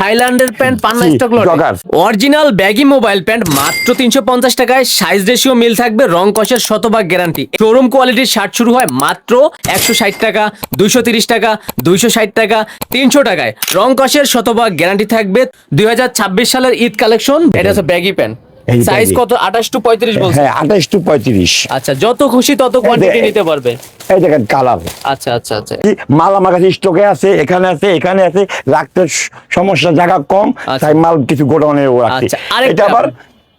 থাইল্যান্ডের প্যান্ট পান্না stock lot original baggy mobile pant মাত্র 350 টাকায়, সাইজ রেশিও মিল থাকবে, রং কষের শতভাগ গ্যারান্টি। শোরুম কোয়ালিটির শার্ট শুরু হয় মাত্র 160 টাকা, 230 টাকা, 260 টাকা, 300 টাকায়। রং কষের শতভাগ গ্যারান্টি থাকবে। 2026 সালের ঈদ কালেকশন। এটা হচ্ছে ব্যাগি প্যান্ট, সাইজ কত? 28 টু 35 বলছে। হ্যাঁ 28 টু 35। আচ্ছা, যত খুশি তত কোয়ান্টিটি নিতে পারবে। এই দেখেন কালার। আচ্ছা আচ্ছা আচ্ছা, মাল আমার কাছে স্টকে আছে, এখানে আছে, এখানে আছে, রাখতে সমস্যা, জায়গা কম, তাই মাল কিছু গোডাউনে রাখছি। এটা আবার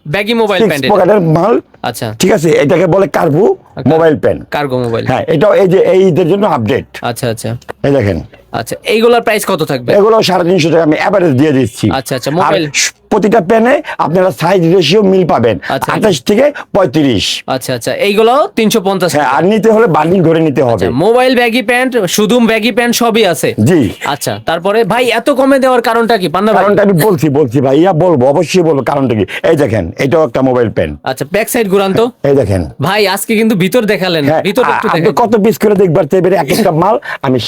ব্যাগি মোবাইল প্যান্ট, পকেটের মাল। আচ্ছা ঠিক আছে, এটাকে বলে cargo mobile pant, cargo mobile. হ্যাঁ, এটাও এই যে এই ঈদের জন্য আপডেট। আচ্ছা আচ্ছা, এই দেখেন। আচ্ছা, এইগুলোর প্রাইস কত থাকবে? এগুলো 350 টাকা আমি এভারেজ দিয়ে দিচ্ছি। আচ্ছা আচ্ছা, মোবাইল প্রতিটা প্যানে আপনারা সাইজ রেশিও মিল পাবেন 28 থেকে 35। আচ্ছা আচ্ছা, এইগুলো 350। হ্যাঁ, আর নিতে হলে বান্ডিল করে নিতে হবে। মোবাইল ব্যাগি প্যান্ট, শুধু ব্যাগি প্যান্ট সবই আছে। জি। আচ্ছা, তারপরে ভাই এত কমে দেওয়ার কারণটা কি? পান্না ভাই, কারণটা আমি বলছি ভাইয়া, বলবো, অবশ্যই বলবো কারণটা কি। এই দেখেন, এটাও একটা মোবাইল প্যান্ট। আচ্ছা, ব্যাক সাইড ঘুরান তো। এই দেখেন ভাই, আজকে কিন্তু ভিতর দেখালেন, ভিতর একটু দেখেন। কত পিস করে দেখবার চাইবেন এক একটা মাল আমি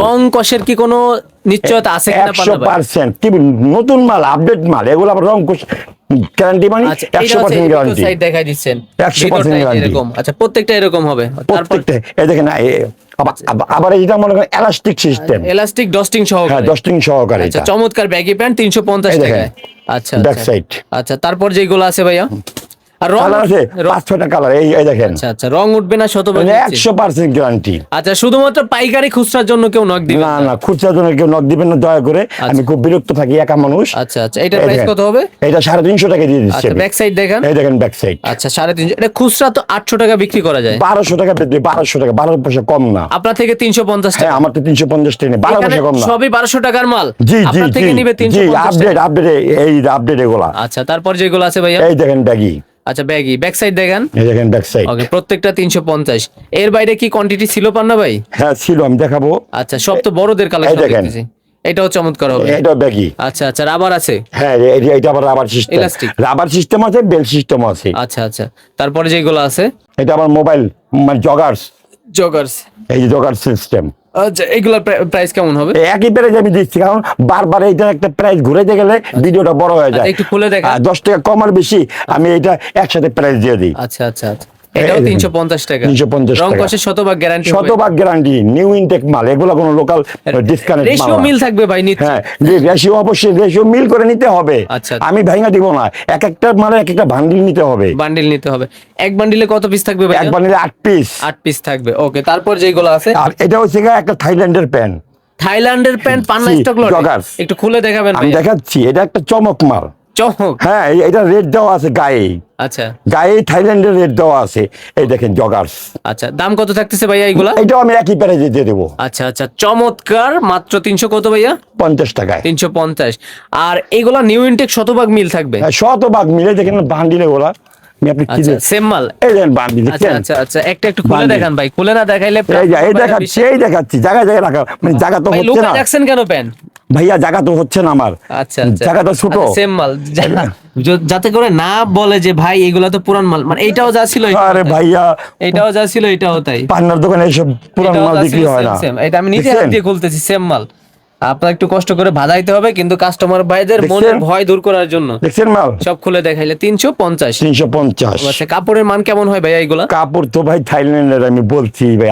রং কষের কি কোনো নিশ্চয়তা আছে কিনা? 100% কি নতুন মাল, আপডেট মাল, এগুলো আবার রং কষ গ্যারান্টি মানে 100% গ্যারান্টি। সাইড দেখাই দিচ্ছেন 100% গ্যারান্টি এরকম। আচ্ছা, প্রত্যেকটা এরকম হবে। প্রত্যেকটা। এই দেখেন, আবার এটা মনে করেন এলাস্টিক সিস্টেম, এলাস্টিক ডস্টিং সহকারে। হ্যাঁ, ডস্টিং সহকারে। আচ্ছা, চমৎকার ব্যাগি প্যান্ট 350 টাকায়। আচ্ছা, ব্যাক সাইড। আচ্ছা, তারপর যেগুলো আছে ভাইয়া, আর রং আছে 5-6টা কালার। এই দেখেন। আচ্ছা আচ্ছা, রং উঠবে না শতভাগ? 100% গ্যারান্টি। আচ্ছা, শুধুমাত্র পাইকারি, খুচরার জন্য কেউ নক দিবেন না? না, খুচরার জন্য কেউ নক দিবেন না দয়া করে। আমি খুব বিরক্ত থাকি, একা মানুষ। আচ্ছা আচ্ছা, এটার প্রাইস কত হবে? এটা 350 টাকা দিয়ে দিচ্ছি। ব্যাক সাইড দেখেন। এই দেখেন ব্যাক সাইড। আচ্ছা, 350। এটা খুচরা তো 800 টাকা বিক্রি করা যায়। 1200 টাকা বিক্রি, 1200 টাকা, 12 পয়সা কম না। আপনার থেকে 350 টাকা। হ্যাঁ, আমার তো 350 টাকা নেই, 12 পয়সা কম না। সবই 1200 টাকার মাল। জি জি আপনার থেকে নিবে 350 টাকা। আপডেট এই আপডেট এগুলা। আচ্ছা, তারপর যেগুলো আছে ভাইয়া, এই দেখেন ব্যাগি। আচ্ছা, ব্যাগি ব্যাক সাইড দেখেন। এই দেখেন ব্যাক সাইড। ওকে, প্রত্যেকটা 350। এর বাইরে কি কোয়ান্টিটি ছিল পান্না ভাই? হ্যাঁ ছিল, আমি দেখাবো। আচ্ছা, সব তো বড়দের কালেকশন দেখতেছি। এটাও চমৎকার হবে। এটাও ব্যাগি। আচ্ছা আচ্ছা, রাবার আছে। হ্যাঁ, এটা আবার rubber system, elastic rubber system আছে, বেল্ট সিস্টেম আছে। আচ্ছা আচ্ছা, তারপরে যেগুলো আছে, এটা আবার মোবাইল মানে জগার্স। এই যে জগার্স সিস্টেম। আচ্ছা, এগুলোর প্রাইস কেমন হবে? একই প্রাইস আমি দিচ্ছি, কারণ বারবার এইটা একটা প্রাইস ঘুরাইতে গেলে ভিডিওটা বড় হয়ে যায়। একটু খুলে দেখা। 10 টাকা কম আর বেশি আমি এটা একসাথে প্রাইস দিয়ে দিই। আচ্ছা আচ্ছা আচ্ছা, এটাও 350 টাকা। 350 টাকা। রং কষের শতভাগ গ্যারান্টি। শতভাগ গ্যারান্টি, নিউ ইনটেক মাল, এগুলো কোনো লোকাল ডিসকাউন্ট মাল। রেশিও মিল থাকবে ভাই নিচে। হ্যাঁ, রেশিও অবশ্যই রেশিও মিল করে নিতে হবে। আচ্ছা, আমি ভাঙা দিব না, এক একটা মালে এক একটা বান্ডিল নিতে হবে। বান্ডিল নিতে হবে। এক বান্ডিলে কত পিস থাকবে ভাই? এক বান্ডিলে 8 পিস। 8 পিস থাকবে। ওকে, তারপর যেগুলো আছে, আর এটা হচ্ছে একটা থাইল্যান্ডের প্যান্ট। থাইল্যান্ডের প্যান্ট পান্না স্টক লট। একটু খুলে দেখাবেন ভাই? আমি দেখাচ্ছি, এটা একটা চমক মাল। চমক? হ্যাঁ, এটা রেড দেওয়া আছে গায়ে। আচ্ছা, গায়ে থাইল্যান্ডের রেড দেওয়া আছে। এই দেখেন জগার্স। আচ্ছা, দাম কত থাকতেছে ভাইয়া এইগুলা? এটাও আমি একই প্রাইসে দিয়ে দেবো। আচ্ছা আচ্ছা, চমৎকার, মাত্র 300 কত ভাইয়া? 50 টাকায়। 350। আর এগুলা নিউ ইনটেক শতভাগ মিল থাকবে। শতভাগ মিলে দেখেন বান্ডিলে ওরা। সেম মাল। এই দেখেন বান্ডিল। আচ্ছা আচ্ছা আচ্ছা, একটু খুলে দেখান ভাই। খুলে না দেখাইলে এই দেখাচ্ছি জায়গায় জায়গায় রাখা, মানে জায়গা তো হচ্ছে না। দেখছেন কেন প্যান্ট ভাইয়া? জায়গা তো হচ্ছে না আমার। আচ্ছা, জায়গা তো ছোট। সেম মাল, যাতে করে না বলে যে ভাই এগুলা তো পুরান মাল। মানে এইটাও যা ছিল, আরে ভাইয়া এটাও যা ছিল এটাও তাই। পান্নার দোকানে এইসব পুরান মাল বিক্রি হয় না। এটা আমি নিজে হাত দিয়ে খুলতেছি, সেম মাল। আপনার একটু কষ্ট করে ভাজাইতে হবে, কিন্তু কাস্টমার ভাইদের মনের ভয় দূর করার জন্য। দেখছেন মাল সব খুলে দেখাইলে 350। 350। আচ্ছা, কাপড়ের মান কেমন হয় ভাইয়া এইগুলা? কাপড় তো ভাই থাইল্যান্ডের, আমি বলছি ভাই,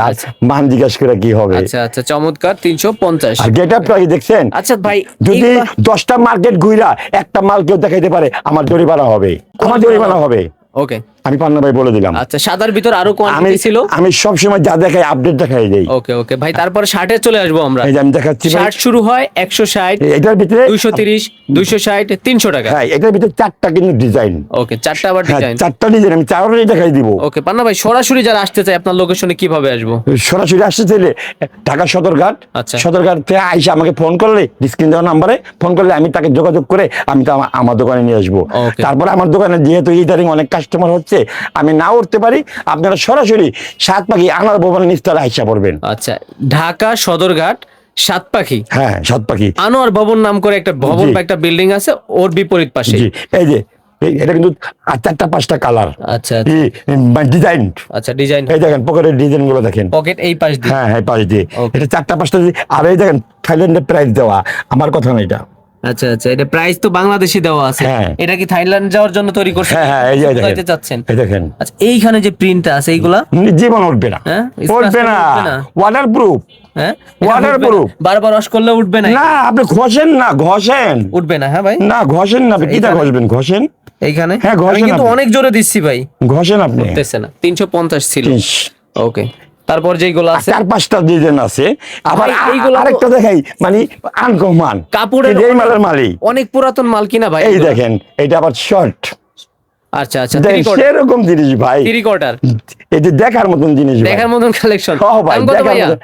মান জিজ্ঞাসা করে কি হবে। আচ্ছা আচ্ছা, চমৎকার, 350। আর গেটআপটা কি দেখছেন? আচ্ছা ভাই, যদি 10টা মার্কেট ঘুরা একটা মাল কেউ দেখাইতে পারে, আমার জরিমানা হবে, আমার জরিমানা হবে। ওকে, আমি পান্না ভাই বলে দিলাম। আচ্ছা, সাদার ভিতর আরো কোয়ান্টিটি ছিল। আমি সব সময় যা দেখাই আপডেট দেখাই দেই। ওকে ওকে ভাই, তারপরে শার্টে চলে আসবো আমরা। এই যে আমি দেখাচ্ছি, শার্ট শুরু হয় 160, এটার ভিতরে 230, 260, 300 টাকা। হ্যাঁ, এটার ভিতরে 4টা কিন্তু ডিজাইন। ওকে, 4টা আবার ডিজাইন। 4টা ডিজাইন আমি 4টাই দেখাই দিব। ওকে পান্না ভাই, সরাসরি যারা আসতে চায় আপনার লোকেশনে কিভাবে আসবো? সরাসরি আসতে চাইলে ঢাকা সদরঘাট। আচ্ছা, সদরঘাট থেকে আইসা আমাকে ফোন করলে, স্ক্রিন দেওয়া নাম্বারে ফোন করলে আমি তাকে যোগাযোগ করে আমি তো আমার দোকানে নিয়ে আসবো। তারপরে আমার দোকানে যেহেতু ইদারিং অনেক কাস্টমার হচ্ছে, আমি না উঠতে পারি, আপনারা সরাসরি সাতপাখি আনার ভবনের নিচতলা আইসা পড়বেন। আচ্ছা, ঢাকা সদরঘাট সাতপাখি। হ্যাঁ, সাতপাখি আনোয়ার ভবন নাম করে একটা ভবন বা একটা বিল্ডিং আছে, ওর বিপরীত পাশে। এই যে এটা কিন্তু 4-5টা কালার, আচ্ছা ডিজাইন। আচ্ছা ডিজাইন, এই দেখেন পকেটের ডিজাইন গুলো দেখেন, পকেট এই পাশ দিয়ে, হ্যাঁ পাশ দিয়ে, Okay. এটা 4-5টা। আর এই দেখেন থাইল্যান্ডের প্রাইস দেওয়া, আমার কথা না এটা। আচ্ছা আচ্ছা, এটা প্রাইস তো বাংলাদেশি দেওয়া আছে, হ্যাঁ। এটা কি থাইল্যান্ড যাওয়ার জন্য তৈরি করছেন? হ্যাঁ এই যে কোথায় দেখেন, চাচ্ছেন? এই দেখেন, আচ্ছা এইখানে যে প্রিন্টটা আছে এইগুলা, জীবন উঠবে না, হ্যাঁ? উঠবে না, উঠবে না? Water proof. হ্যাঁ Waterproof। বারবার ওয়াশ করলে উঠবে না? না আপনি ঘষেন না, ঘষেন উঠবে না? হ্যাঁ ভাই, না, ঘষেন না, আপনি কিটা এইখানে? ঘষবেন, ঘষেন, এইখানে হ্যাঁ, ঘষেন আমি কিন্তু আপনি। অনেক জোরে দিচ্ছি ভাই, ঘষেন আপনি। উঠতেছে না। 350 ছিল। ইস। ওকে, তারপর যেগুলো আছে 4-5টা ডিজাইন আছে, আবার ভাই, এইগুলো তো- আরেকটা দেখাই, মানে আনকমন কাপড়ের এই মালের মালিক। অনেক পুরাতন মাল কিনা ভাই এই এগুলো? দেখেন, এটা আবার শর্ট, আচ্ছা আচ্ছা, সেরকম জিনিস ভাই, থ্রি কোয়ার্টার, এই যে দেখার মতন জিনিস ভাই। দেখার মতন কালেকশন। ও ভাই, দাম কত দেখার ভাইয়া? মতন।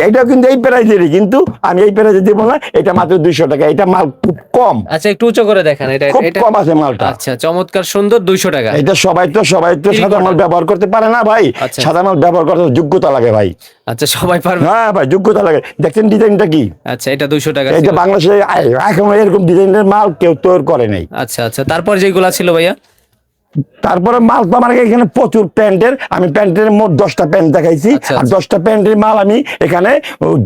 এইটা কিন্তু এই প্রাইজেরই, কিন্তু আমি এই প্রাইজে দিব না, এটা মাত্র 200 টাকা। এটা মাল খুব কম, আচ্ছা একটু উঁচু করে দেখান, এটা খুব এটা কম আছে মালটা। আচ্ছা চমৎকার সুন্দর, 200 টাকা। এটা সবাই তো সাদা মাল ব্যবহার করতে পারে না ভাই, আচ্ছা। সাদা মাল ব্যবহার করতে যোগ্যতা লাগে ভাই। আচ্ছা সবাই পারবে? হ্যাঁ ভাই, যোগ্যতা লাগে। দেখছেন ডিজাইনটা কি? আচ্ছা এটা 200 টাকা এই যে ছিল। বাংলাদেশে এখন এরকম ডিজাইনের মাল কেউ তৈরি করে নাই। আচ্ছা আচ্ছা, তারপর যেগুলা ছিল ভাইয়া? তারপরে মাল তো আমার এখানে প্রচুর প্যান্টের, আমি প্যান্টের মোট 10টা প্যান্ট দেখাইছি, আচ্ছা, আর আচ্ছা। 10টা প্যান্টের মাল আমি এখানে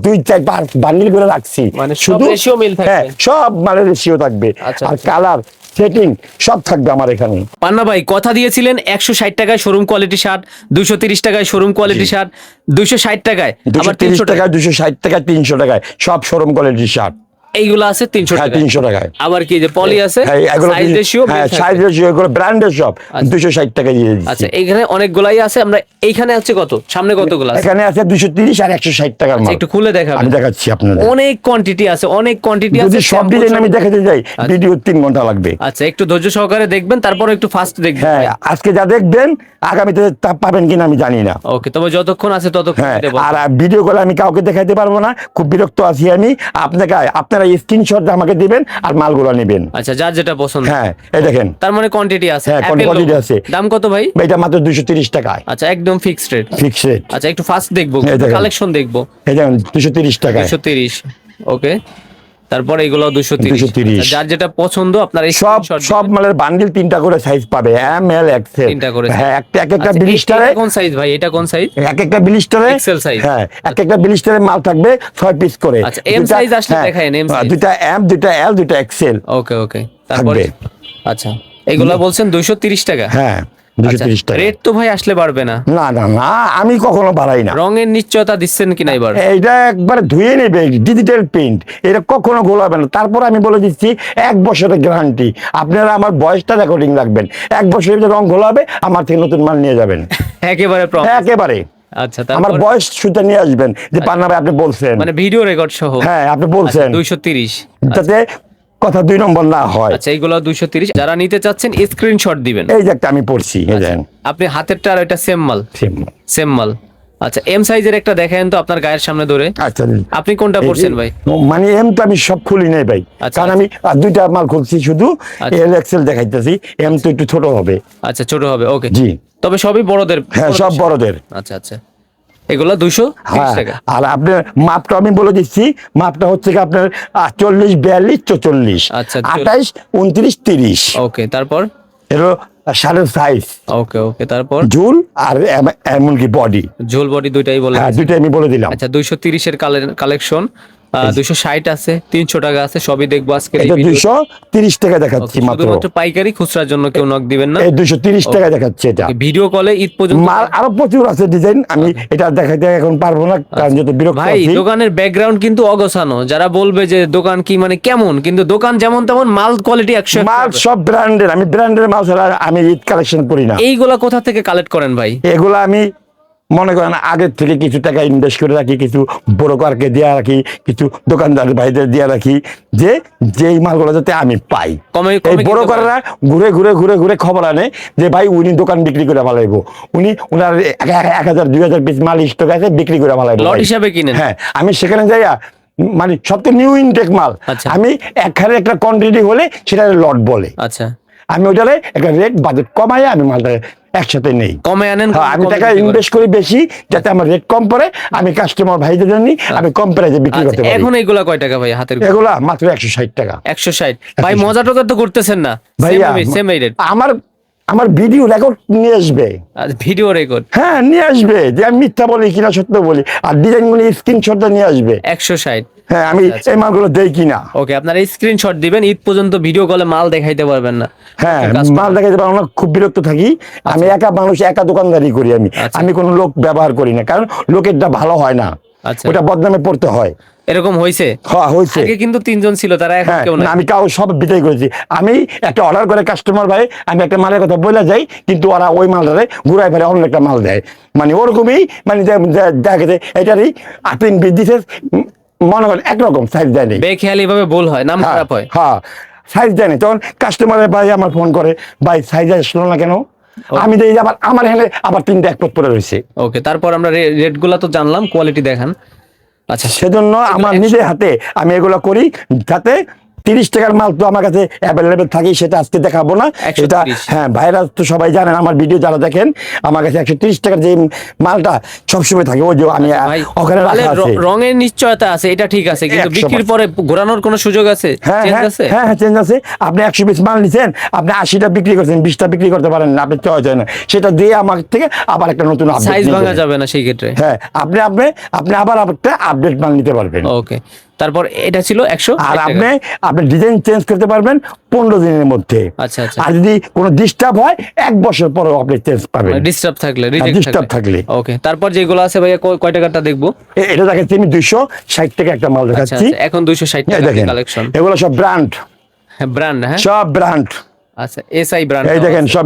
2-4-5 বান্ডিল করে রাখছি। মানে সব ratio মিল থাকবে? হ্যাঁ, সব মালের রেশিও থাকবে, আচ্ছা, আর আচ্ছা। কালার সেটিং সব থাকবে আমার এখানে। পান্না ভাই কথা দিয়েছিলেন 160 টাকায় শোরুম কোয়ালিটি শার্ট, 230 টাকায় শোরুম কোয়ালিটি শার্ট, 260 টাকায়, আবার 230 300 টাকা, টাকায়, 260 টাকায়, 300 টাকায় সব শোরুম কোয়ালিটির শার্ট। এইগুলো আছে 300 হ্যাঁ, টাকা। 300 টাকায়। আবার কি যে পলি আছে, হ্যাঁ, এগুলো সাইজ রেশিও, হ্যাঁ, সাইজ রেশিও, এগুলো ব্র্যান্ডের সব 260 টাকা দিয়ে দিচ্ছি। আচ্ছা এইখানে অনেকগুলাই আছে। আমরা এইখানে আছে কত, সামনে কতগুলো আছে? এখানে আছে 230 আর 160 টাকার মাল। একটু খুলে দেখাবেন? আমি দেখাচ্ছি আপনাদের। অনেক কোয়ান্টিটি আছে, অনেক কোয়ান্টিটি আছে। যদি সব ডিজাইন আমি দেখাতে যাই, আচ্ছা। ভিডিও 3 ঘন্টা লাগবে। আচ্ছা একটু ধৈর্য সহকারে দেখবেন, তারপর একটু ফাস্ট দেখবেন। হ্যাঁ, আজকে যা দেখবেন আগামীতে তা পাবেন কিনা আমি জানি না। ওকে, তবে যতক্ষণ আছে ততক্ষণ হ্যাঁ, দেব। আর ভিডিও করে আমি কাউকে দেখাতে পারবো না, খুব বিরক্ত আছি আমি। আপনারা স্ক্রিনশট আমাকে দিবেন আর মালগুলো নেবেন। আচ্ছা যার যেটা পছন্দ। হ্যাঁ, এই দেখেন, তার মানে কোয়ান্টিটি আছে। হ্যাঁ, Apple quantity logo। আছে। দাম কত ভাই? এটা মাত্র 230 টাকায়, আচ্ছা একদম ফিক্সড রেট। Fix rate. আচ্ছা একটু ফাস্ট দেখবো, এই দেখেন। কালেকশন দেখবো। এই দেখেন 230 টাকায়, 230। ওকে, তারপর এগুলো 230। 230 আচ্ছা, যার যেটা পছন্দ আপনার এই সব screenshot সব দিবেন। মালের বান্ডিল 3টা করে সাইজ পাবে, এম এল এক্সেল। তিনটা করে হ্যাঁ, একটা আচ্ছা, ব্লিস্টারে, এটা কোন সাইজ ভাই? এটা কোন সাইজ? একটা ব্লিস্টারে, XL size। হ্যাঁ, একটা ব্লিস্টারে মাল থাকবে 6 পিস করে। আচ্ছা, M দুইটা- size আসলে হ্যাঁ, দেখায়েন, M size। দুইটা এম, দুইটা এল, দুইটা এক্সেল ওকে ওকে, তারপর থাকবে। আচ্ছা এগুলা বলছেন 230 টাকা। হ্যাঁ, 230 টাকা। রেট তো ভাই আসলে বাড়বে না? না না না, আমি কখনো বাড়াই না। রঙের নিশ্চয়তা দিচ্ছেন কিনা এবার? এইটা একবার ধুয়ে নেবে, ডিজিটাল প্রিন্ট, এটা কখনো গোলাবে না। তারপর আমি বলে দিচ্ছি 1 বছরের গ্যারান্টি। আপনারা আমার বয়সটা রেকর্ডিং রাখবেন, 1 বছরের ভিতরে রং গোলাবে, আমার থেকে নতুন মাল নিয়ে যাবেন। একেবারে একেবারে আচ্ছা আমার তারপর বয়স সুতা নিয়ে আসবেন, যে পান্না ভাই আপনি বলছেন, মানে ভিডিও রেকর্ড সহ? হ্যাঁ আপনি বলছেন, 230। যাতে কথা 2 নম্বর না হয়। আচ্ছা এইগুলো 230। যারা নিতে চাচ্ছেন স্ক্রিনশট দিবেন। এই যে একটা আমি পড়ছি, এই দেখেন, আপনি হাতেরটা আর এটা সেম মাল? same। সেম মাল। আচ্ছা এম সাইজের একটা দেখেন তো আপনার গায়ের সামনে ধরে। আচ্ছা, আপনি কোনটা পড়ছেন ভাই? মানে এম তো আমি সব খুলি নাই ভাই, আচ্ছা, কারণ আমি দুইটা মাল খুলছি শুধু, আচ্ছা। এল এক্সেল দেখাইতেছি, এম তো একটু ছোট হবে। আচ্ছা ছোট হবে, ওকে। জি, তবে সবই বড়দের? হ্যাঁ সব বড়দের। আচ্ছা আচ্ছা, এগুলো 230 হ্যাঁ, টাকা। আর আপনার মাপটা আমি বলে দিচ্ছি, মাপটা হচ্ছে কি আপনার 40, 42, 44, আচ্ছা, 28, 29, 30। ওকে, তারপর? এর শার্টের সাইজ, ওকে ওকে, তারপর? ঝুল আর এমনকি বডি, ঝোল বডি দুইটাই বলে হ্যাঁ দিয়েছেন। দুইটা আমি বলে দিলাম। আচ্ছা 230 এর কালেকশন, 260 আছে, 300 টাকা আছে, সবই দেখবো আজকে। এটা 230 টাকা দেখাচ্ছি মাত্র। শুধুমাত্র পাইকারি, খুচরার জন্য কেউ নক দিবেন না। এই 230 টাকা দেখাচ্ছে এটা। ভিডিও কলে ঈদ পর্যন্ত মাল আরো প্রচুর আছে ডিজাইন, আমি এটা দেখাতে এখন পারবো না, কারণ যত বিরক্ত ভাই আছি। দোকানের ব্যাকগ্রাউন্ড কিন্তু অগোছানো। যারা বলবে যে দোকান কি মানে কেমন, কিন্তু দোকান যেমন তেমন, মাল কোয়ালিটি 100। মাল সব ব্র্যান্ডের, আমি ব্র্যান্ডের মাল ছাড়া আমি ঈদ কালেকশন করি না। এইগুলা কোথা থেকে কালেক্ট করেন ভাই? এগুলো আমি মনে করেন আগের থেকে কিছু টাকা ইনভেস্ট করে রাখি, কিছু ব্রোকারকে দিয়ে রাখি, কিছু দোকানদার ভাইদের দিয়ে রাখি, যে যেই মালগুলো যাতে আমি পাই। কমে এই কিনতে ব্রোকাররা ঘুরে ঘুরে ঘুরে ঘুরে খবর আনে যে ভাই উনি দোকান বিক্রি করে ভালাইবো, উনার 1000, 2000 পিস মাল স্টক আছে, বিক্রি করে ভালাইবো। লট হিসাবে কিনেন? হ্যাঁ, আমি সেখানে যাইয়া মানে সব তো নিউ ইনটেক মাল, আচ্ছা। আমি একখানে একটা কোয়ান্টিটি হলে সেটা লট বলে, আচ্ছা আমি ওইটারে একটা রেট বাজেট কমাই আমি মালটা একসাথে নেই। কমে আনেন, হ্যাঁ, আমি কমে টাকা বিক্রি করেন। ইনভেস্ট করি বেশি, যাতে আমার রেট কম পড়ে, আমি কাস্টমার ভাইদের জন্য আমি কম প্রাইসে বিক্রি আচ্ছা, করতে পারি। এখন এগুলা কয় টাকা ভাই হাতের? এগুলা মাত্র 160 টাকা। 160। ভাই মজা টজা তো করতেছেন না? ভাইয়া সেম রেট। আমার ভিডিও রেকর্ড নিয়ে আসবে। Video record? হ্যাঁ, নিয়ে আসবে, যে আমি মিথ্যা বলি কিনা সত্য বলি, আর ডিজাইন গুলো স্ক্রিনশটটা নিয়ে আসবে। 160। হ্যাঁ, আমি এই মালগুলো দেই কিনা। ওকে, আপনারা স্ক্রিনশট দিবেন, ঈদ পর্যন্ত ভিডিও কলে মাল দেখাইতে পারবেন না। হ্যাঁ, মাল দেখাইতে পারবো না, খুব বিরক্ত থাকি। আমি একা মানুষ, একা দোকানদারি করি আমি। আচ্ছা। আমি কোনো লোক ব্যবহার করি না, কারণ লোকেরটা ভালো হয় না, আচ্ছা। ওটা বদনামে পড়তে হয়। এরকম হইছে? হ্যাঁ, হয়েছে। আগে কিন্তু 3 জন ছিল, তারা এখন হ্যাঁ, কেউ নাই। আমি কাউ সব বিদায় করেছি। আমি একটা অর্ডার করে কাস্টমার ভাই, আমি একটা মালের কথা বলে যাই, কিন্তু ওরা ওই মালটারে ঘুরাই ফেলে অন্য একটা মাল দেয়। মানে ওরকমই, মানে দেখা গেছে এটারই 8 দিছে, মনে করেন একরকম সাইজ দেয়নি, বেখেয়ালি ভাবে ভুল হয়, নাম খারাপ হয়। হ্যাঁ, সাইজ দেয়নি। তখন কাস্টমারের ভাই আমার ফোন করে, ভাই সাইজ আসলো না কেন? আমি দেখি আবার আমার হ্যান্ডে আবার 3টা এক পথ পরে রয়েছে। ওকে, তারপর আমরা রেট গুলা তো জানলাম, কোয়ালিটি দেখান। আচ্ছা, সেজন্য আমার নিজের হাতে আমি এগুলো করি, যাতে 30 টাকার মাল তো আমার কাছে অ্যাভেলেবেল থাকে, সেটা আজকে দেখাবো না। 130 এটা হ্যাঁ, ভাইরা তো সবাই জানেন, আমার ভিডিও যারা দেখেন, আমার কাছে 130 টাকার যে মালটা সবসময় থাকে, ওই যে আমি ভাই ওখানে রাখা আছে। রঙের নিশ্চয়তা আছে, এটা ঠিক আছে, কিন্তু 100% বিক্রির পরে ঘোরানোর কোনো সুযোগ আছে? হ্যাঁ চেঞ্জ হ্যাঁ আছে? হ্যাঁ হ্যাঁ, চেঞ্জ আছে। আপনি 100 পিস মাল নিছেন, আপনি 80টা বিক্রি করছেন, 20টা বিক্রি করতে পারেন না, আপনি চয়েস হয় না, সেটা দিয়ে আমার থেকে আবার একটা নতুন সাইজ ভাঙা যাবে না সেই ক্ষেত্রে? হ্যাঁ, আপনি আবার একটা আপডেট মাল নিতে পারবেন। ওকে, তারপর এটা ছিল 100। আর আপনি ডিজাইন চেঞ্জ করতে পারবেন 15 দিনের মধ্যে। আচ্ছা আচ্ছা। আর যদি কোনো ডিস্টার্ব হয় 1 বছর পরেও আপনি চেঞ্জ পাবেন, ডিস্টার্ব থাকলে, ডিস্টার্ব থাকলে। ওকে, তারপর যেগুলো আছে ভাইয়া কয় টাকাটা দেখবো? এটা দেখাচ্ছি আমি 260 টাকা একটা মাল আচ্ছা দেখাচ্ছি। আচ্ছা, এখন 260 এই টাকা দেখেন, কালেকশন। এগুলো সব ব্র্যান্ড, ব্র্যান্ড? হ্যাঁ, সব ব্র্যান্ড। আচ্ছা, এসআই ব্র্যান্ড। এই দেখেন, সব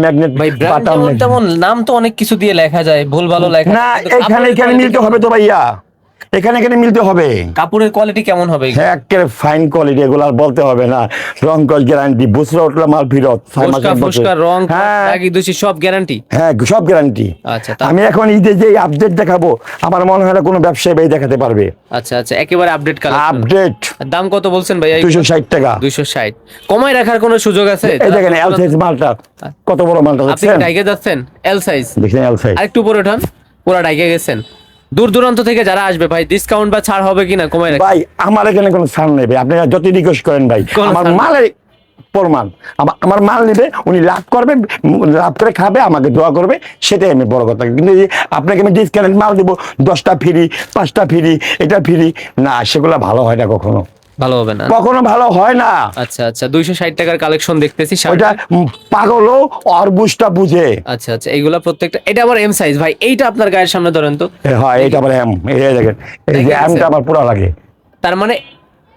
ম্যাগনেট ভাই ব্র্যান্ড যেমন নাম তো অনেক কিছু দিয়ে লেখা যায়, ভুল ভালো লেখা না, যায়, কিন্তু এখানে কাপড়ের মিলতে quality হবে তো ভাইয়া, এখানে মিলতে হবে। কাপড়ের কোয়ালিটি কেমন হবে? হ্যাঁ, একেবারে ফাইন কোয়ালিটি, এগুলো আর বলতে হবে না। রং কস গ্যারান্টি, বুসরা উঠলে মাল ফেরত, 6 মাস ফুসকা রং হ্যাঁ দাগি দুষি সব গ্যারান্টি? হ্যাঁ, সব গ্যারান্টি। আচ্ছা, আমি এখন ঈদে যে আপডেট দেখাবো, আমার মনে হয় না কোনো ব্যবসায়ী ভাই দেখাতে পারবে। আচ্ছা আচ্ছা, একেবারে আপডেট কালেকশন। আপডেট। দাম কত বলছেন ভাইয়া? 260 টাকা। 260। কমায় রাখার কোনো সুযোগ আছে? এই দেখেন এল সাইজ মালটা, কত বড় মালটা আপনি দেখছেন? ডাইকে যাচ্ছেন এল সাইজ? দেখছেন এল সাইজ? আরেকটু উপরে ওঠান, পুরো ডাইকে গেছেন। দূর দূরান্ত থেকে যারা আসবে ভাই, ডিসকাউন্ট বা ছাড় হবে কিনা কমায় রাখেন? ভাই আমার এখানে কোনো ছাড় নেই ভাই, আপনি যত রিকোয়েস্ট করেন ভাই, কোনো আমার ছাড় নেই? মালের প্রমাণ, আমার মাল নেবে, উনি লাভ করবে, লাভ করে খাবে, আমাকে দোয়া করবে, সেটাই আমি বড় কথা। কিন্তু এই যে আপনাকে আমি ডিসকাউন্ট মাল দেবো, 10টা ফ্রি, 5টা ফ্রি, এটা ফ্রি না, সেগুলো ভালো হয় না, কখনো ভালো হবে না, কখনো ভালো হয় না। আচ্ছা আচ্ছা, 260 টাকার কালেকশন দেখতেছি। ওইটা পাগলও অরবুজটা বুঝে। আচ্ছা আচ্ছা, এইগুলা প্রত্যেকটা, এটা আবার এম সাইজ ভাই, এইটা আপনার গায়ের সামনে ধরেন তো। হয়, এটা আবার এম, এই দেখেন, এই যে এমটা আমার পুরো লাগে। তার মানে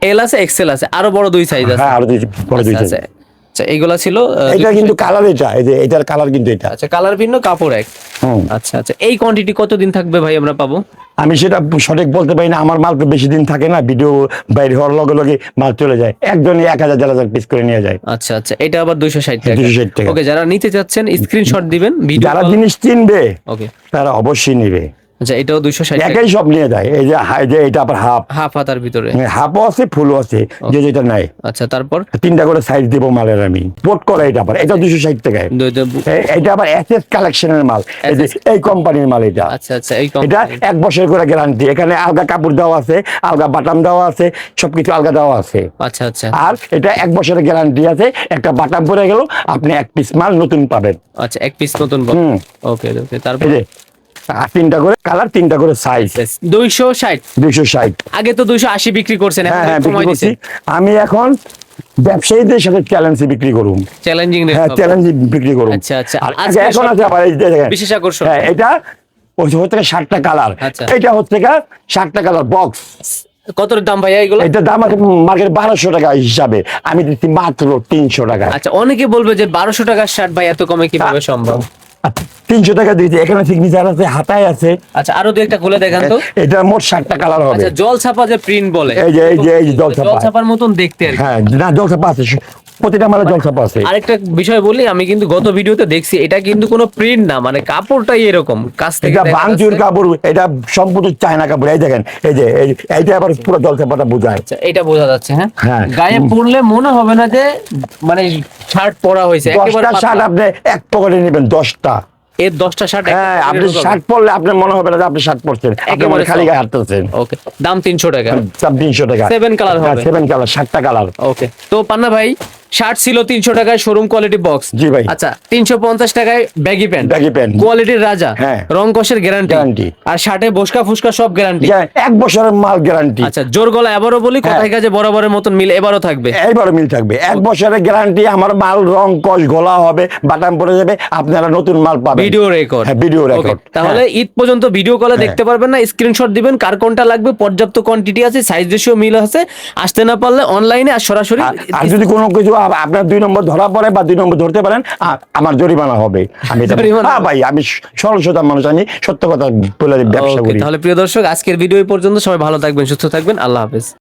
এল আছে, এক্সেল আছে, আরো বড় 2 সাইজ আছে? হ্যাঁ, আরো বড় 2 আচ্ছা সাইজ। আচ্ছা, এইগুলা ছিল। এটা কিন্তু কালার, এটা এই যে এটার কালার কিন্তু এটা। আচ্ছা, কালার ভিন্ন, কাপড় এক। আচ্ছা আচ্ছা, এই কোয়ান্টিটি কতদিন থাকবে ভাই আমরা পাবো? আমি সেটা সঠিক বলতে পারি না, আমার মাল তো বেশি দিন থাকে না, ভিডিও বাইরে হওয়ার লগে লগে মাল চলে যায়, একজনই 1000 পিস করে নিয়ে যায়। আচ্ছা আচ্ছা, এটা আবার 260 টাকা। 260 টাকা। ওকে, যারা নিতে চাচ্ছেন স্ক্রিনশট দিবেন, ভিডিও যারা জিনিস চিনবে ওকে, তারা অবশ্যই নিবে। আচ্ছা, এটাও 260 টাকা। একই সব নিয়ে যায়। এই যে যে এটা আবার হাফ হাতার ভিতরে হাফও আছে, ফুলও আছে, যে যেটা নাই। আচ্ছা, তারপর 3টা করে সাইজ দেবো মালের আমি, পোর্ট করা। এটা আবার এটা 260 টাকায়। এটা আবার এসএস কালেকশনের মাল, এই যে এই কোম্পানির মাল এটা। আচ্ছা আচ্ছা, এই এটা 1 বছর করে গ্যারান্টি। এখানে আলগা কাপড় দেওয়া আছে, আলগা বাটাম দেওয়া আছে, সবকিছু আলগা দেওয়া আছে। আচ্ছা আচ্ছা, আর এটা 1 বছরের গ্যারান্টি আছে, একটা বাটাম পরে গেল আপনি 1 পিস মাল নতুন পাবেন। আচ্ছা, 1 পিস নতুন। ওকে ওকে, তারপর এই যে 3টা করে কালার, 3টা করে সাইজ। 260। 260। আগে তো 280 বিক্রি করছেন, এখন হ্যাঁ, কমাই বিক্রি করছি। দিয়েছেন। আমি এখন ব্যবসায়ীদের সাথে চ্যালেঞ্জে বিক্রি করুম। Challenging rate. হ্যাঁ, চ্যালেঞ্জে বিক্রি করুম। আচ্ছা আচ্ছা, আর আজকে এখন আছে আবার এই যে দেখেন বিশেষ আকর্ষণ। হ্যাঁ, এটা হচ্ছে 60টা কালার। আচ্ছা। এটা হচ্ছে 60টা কালার বক্স। কত দাম ভাইয়া এগুলো? এটা দাম আছে মার্কেট 1200 টাকা হিসাবে, আমি দিচ্ছি মাত্র 300 টাকা। আচ্ছা, অনেকে বলবে যে 1200 টাকার শার্ট ভাই এত কমে কিভাবে সম্ভব? 300 টাকা দিয়েছি। এখানে সিগনেচার আছে, হাতায় আছে। আচ্ছা, আরো 2 একটা খুলে দেখান তো। এটা মোট 60টা কালার হবে। আচ্ছা, জল ছাপা যে প্রিন্ট বলে, এই যে জল ছাপা। জল ছাপার মতন দেখতে আর কি। হ্যাঁ, না জল ছাপা আছে, প্রতিটা মালে জলছাপা আছে। আরেকটা বিষয় বলি, আমি কিন্তু গত ভিডিওতে দেখছি এটা কিন্তু কোনো প্রিন্ট না, মানে কাপড়টাই এরকম কাছ থেকে এটা দেখা ভাঙচুর যাচ্ছে। কাপড়, এটা সম্পূর্ণ চায়না কাপড়। এই দেখেন, এই যে এইটা আবার পুরো জলছাপাটা বোঝায়। আচ্ছা, এটা বোঝা যাচ্ছে। হ্যাঁ, হ্যাঁ। গায়ে পরলে মনে হবে না যে মানে শার্ট পরা হয়েছে, একেবারে 10টা শার্ট পাতলা। আপনি এক পকেটে নেবেন, 10টা। এর 10টা শার্ট হ্যাঁ, আপনি শার্ট পরলে আপনার মনে হবে না যে আপনি শার্ট পরছেন, আপনি একেবারে মানে খালি soft। গায়ে হাঁটতেছেন। ওকে, দাম 300 টাকা। 300 টাকা। 7 কালার হবে। 7 কালার, 7টা কালার। ওকে, তো পান্না ভাই শার্ট ছিল 300 টাকায় শোরুম কোয়ালিটি বক্স। জি ভাই। আচ্ছা, 350 টাকায় ব্যাগি প্যান্ট। Baggy pant. কোয়ালিটির রাজা। হ্যাঁ। রং কষের গ্যারান্টি। গ্যারান্টি। আর শার্টে বসকা ফুসকা সব গ্যারান্টি। 1 বছরের মাল গ্যারান্টি। আচ্ছা, জোর গলা এবারও বলি, কথায় হ্যাঁ। কাজে বরাবরের মতন মিল এবারও থাকবে। এইবারও মিল থাকবে। 1 বছরের গ্যারান্টি। আমার মাল রং কস গলা হবে, বাটাম পড়ে যাবে, আপনারা নতুন মাল পাবেন। Video record. হ্যাঁ, ভিডিও ওকে, রেকর্ড। তাহলে ঈদ পর্যন্ত ভিডিও কলে দেখতে পারবেন না, স্ক্রিনশট দিবেন কার কোনটা লাগবে, পর্যাপ্ত কোয়ান্টিটি আছে, সাইজ রেশিও মিল আছে। আসতে না পারলে অনলাইনে আর সরাসরি। আর যদি কোনো কিছু আপনার 2 নম্বর ধরা পড়ে বা 2 নম্বর ধরতে পারেন, আমার জরিমানা হবে। আমি এটা জরিমানা হবে? ভাই, আমি সরল সোজা মানুষ, আমি সত্য কথা বলে ব্যবসা ওকে, করি। তাহলে প্রিয় দর্শক, আজকের ভিডিও এই পর্যন্ত। সবাই ভালো থাকবেন, সুস্থ থাকবেন, আল্লাহ হাফেজ।